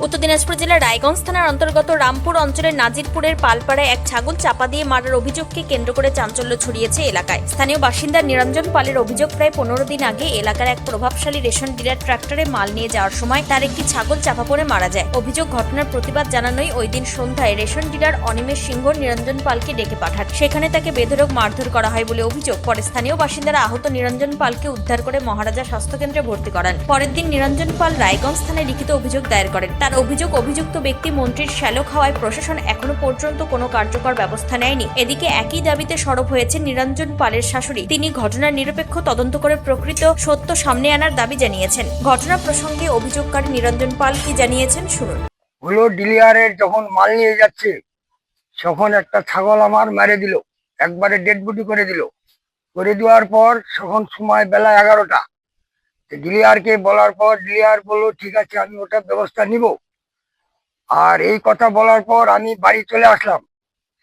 উত্তর দিনাজপুর জেলার রায়গঞ্জ থানার অন্তর্গত রামপুর অঞ্চলের নাজিরপুরের পালপাড়ায় এক ছাগল চাপা দিয়ে মারার অভিযোগকে কেন্দ্র করে চাঞ্চল্য ছড়িয়েছে এলাকায়। স্থানীয় বাসিন্দা নিরঞ্জন পালের অভিযোগ, প্রায় 15 দিন আগে এলাকার এক প্রভাবশালী রেশন ডিলার ট্রাক্টরে মাল নিয়ে যাওয়ার সময় তার একটি ছাগল চাপা পড়ে মারা যায়। অভিযোগ, ঘটনার প্রতিবাদ জানানোই ওই দিন সন্ধ্যায় রেশন ডিলার অনিমেষ সিংহ নিরঞ্জন পালকে ডেকে পাঠান। সেখানে তাকে বেধড়ক মারধর করা হয় বলে অভিযোগ। পরে স্থানীয় বাসিন্দারা আহত নিরঞ্জন পালকে উদ্ধার করে মহারাজা স্বাস্থ্যকেন্দ্রে ভর্তি করান। পরের দিন নিরঞ্জন পাল রায়গঞ্জ থানায় লিখিত অভিযোগ দায়ের করেন। তার অভিযোগ, অভিযুক্ত ব্যক্তি মন্ত্রীর শ্যালক হওয়ায় প্রশাসন এখনো পর্যন্ত কোনো কার্যকর ব্যবস্থা নেয়নি। এদিকে একই দাবিতে সরব হয়েছে নিরঞ্জন পালের শাশুড়ি। তিনি ঘটনার নিরপেক্ষ তদন্ত করে প্রকৃত সত্য সামনে আনার দাবি জানিয়েছেন। ঘটনা প্রসঙ্গে অভিযোগকারী নিরঞ্জন পাল কি জানিয়েছেন শুনুন। হলো ডিলিয়ারের যখন মাল নিয়ে যাচ্ছে তখন একটা ছাগল আমার মেরে দিল, একবারে ডেড বডি করে দেওয়ার পর তখন সময় বেলা 11টা। ডিলিয়ারকে বলার পর ডিলিয়ার বললো ঠিক আছে আমি ওটা ব্যবস্থা নিব। আর এই কথা বলার পর আমি বাড়ি চলে আসলাম।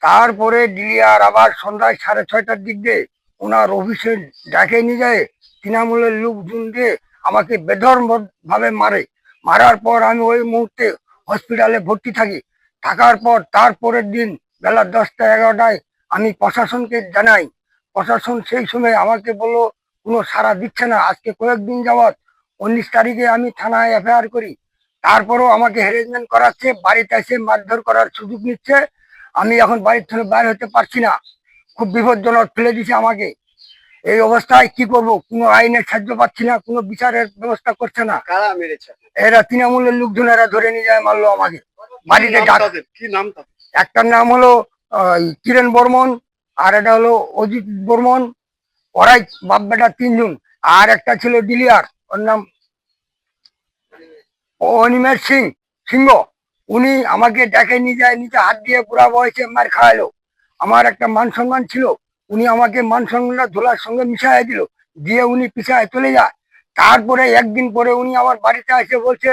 তারপরে ডিলিয়ার আবার সন্ধ্যায় 6:30টার দিক দিয়ে ওনার অফিসে ডাকে নিয়ে যায়, তৃণমূলের লোকজন দিয়ে আমাকে বেধর্ম ভাবে মারার পর আমি ওই মুহূর্তে হসপিটালে ভর্তি থাকার পর তারপরের দিন বেলা 10টা-11টায় আমি প্রশাসনকে জানাই। প্রশাসন সেই সময় আমাকে বললো কোনো সাড়া দিচ্ছে না। আজকে কয়েকদিন যাবৎ 19 তারিখে আমি থানায় এফআইআর করি, তারপরেও আমাকে হ্যারাসমেন্ট করাচ্ছে, বাড়িতে এসে মারধর করার সুযোগ নিচ্ছে। আমি এখন বাড়ির থেকে বাইরে হতে পারছি না, খুব বিপজ্জনক ফেলে দিছে আমাকে। এই অবস্থায় কি করব? কোনো আইনের সাহায্য পাচ্ছি না, কোনো বিচারের ব্যবস্থা করছে না। কারা মেরেছে? এরা তৃণমূলের লোকজন, এরা ধরে নিয়ে যায়, মারলো আমাকে বাড়িতে। কি নাম? একটার নাম হলো কিরণ বর্মন, আর এটা হলো অজিত বর্মন, ওরাই বাপ বেটা 3 জন। আর একটা ছিল ডিলিয়ার, ওর নাম অনিমেষ সিংহ। উনি আমাকে ডেকে নিয়ে যায়, নিচে হাত দিয়ে পুরা বয়সে মার খাওয়ালো। আমার একটা মান সম্মান ছিল, উনি আমাকে মান সম্মানটা ধুলার সঙ্গে মিশাই দিল, দিয়ে উনি পিছায় চলে যায়। তারপরে একদিন পরে উনি আমার বাড়িতে এসে বলছে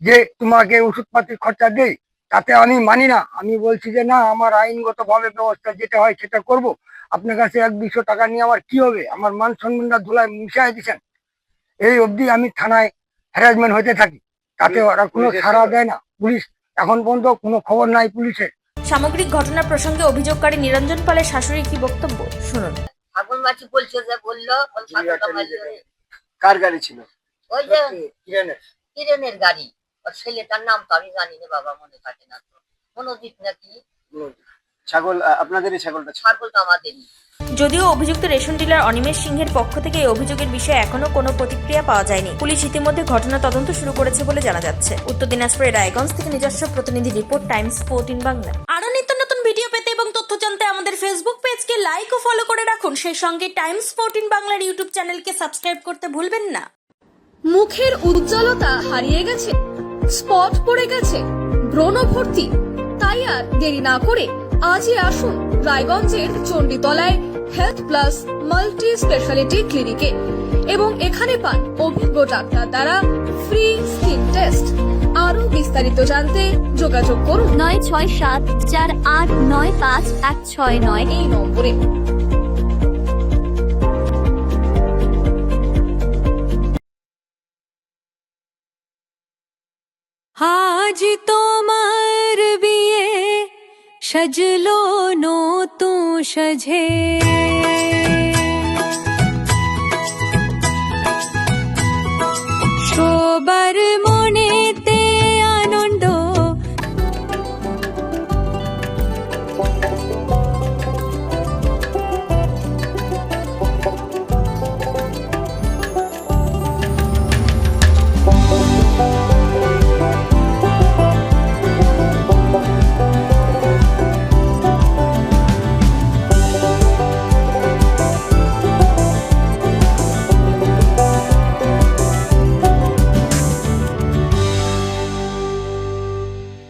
যে তোমাকে ওষুধপাতির খরচা দেই। তাতে আমি মানি না, আমি বলছি যে না, আমার আইনগত ভাবে ব্যবস্থা যেটা হয় সেটা করব। আপনার কাছে 100-200 টাকা নিয়ে আমার কি হবে? আমার মান সম্মানটা ধুলায় মিশাই দিচ্ছেন। এই অবধি আমি থানায় হ্যারাসমেন্ট হতে থাকি, তাতে ওরা কোনো সাড়া দেয় না। পুলিশ এখন পর্যন্ত কোনো খবর নাই পুলিশের। সামগ্রিক ঘটনা প্রসঙ্গে অভিযোগকারী নিরঞ্জন পালের শাশুড়ি কি বক্তব্য শুনুন। আগুন মাছি বলছে যে বললো কার গাড়ি ছিল? ওই যে কিরণের গাড়ি। ওর ছেলেটার নাম তো আমি জানি না বাবা, মনে থাকে না তো। মনোজিৎ নাকি? ছাগল আপনাদেরই? ছাগলটা ছাগল তো আমাদেরই। যদিও অভিযুক্ত রেশন ডিলার অনিমেষ সিংহের পক্ষ থেকে এই অভিযোগের বিষয়ে এখনো কোনো প্রতিক্রিয়া পাওয়া যায়নি। পুলিশ ইতিমধ্যে ঘটনা তদন্ত শুরু করেছে বলে জানা যাচ্ছে। উত্তর দিনাজপুরের রায়গঞ্জ থেকে নিজস্ব প্রতিনিধি রিপোর্ট, টাইমস 14 বাংলা। আরো নিত্য নতুন ভিডিও পেতে এবং তথ্য জানতে আমাদের ফেসবুক পেজকে লাইক ও ফলো করে রাখুন। সেই সঙ্গে টাইমস 14 বাংলার ইউটিউব চ্যানেলকে সাবস্ক্রাইব করতে ভুলবেন না। মুখের উজ্জ্বলতা হারিয়ে গেছে, স্পট পড়ে গেছে, ব্রণ ভর্তি, তাই আর দেরি না করে আজই আসুন রায়গঞ্জের চণ্ডীতলায় হেলথ প্লাস মাল্টি স্পেশালিটি ক্লিনিকে এবং এখানে পান অভিজ্ঞ ডাক্তার দ্বারা ফ্রি স্কিন টেস্ট। আরো বিস্তারিত জানতে যোগাযোগ করুন 9674895169 এই নম্বরে। আজ তোমার বিয়ে সাজলো নতুন সাজে।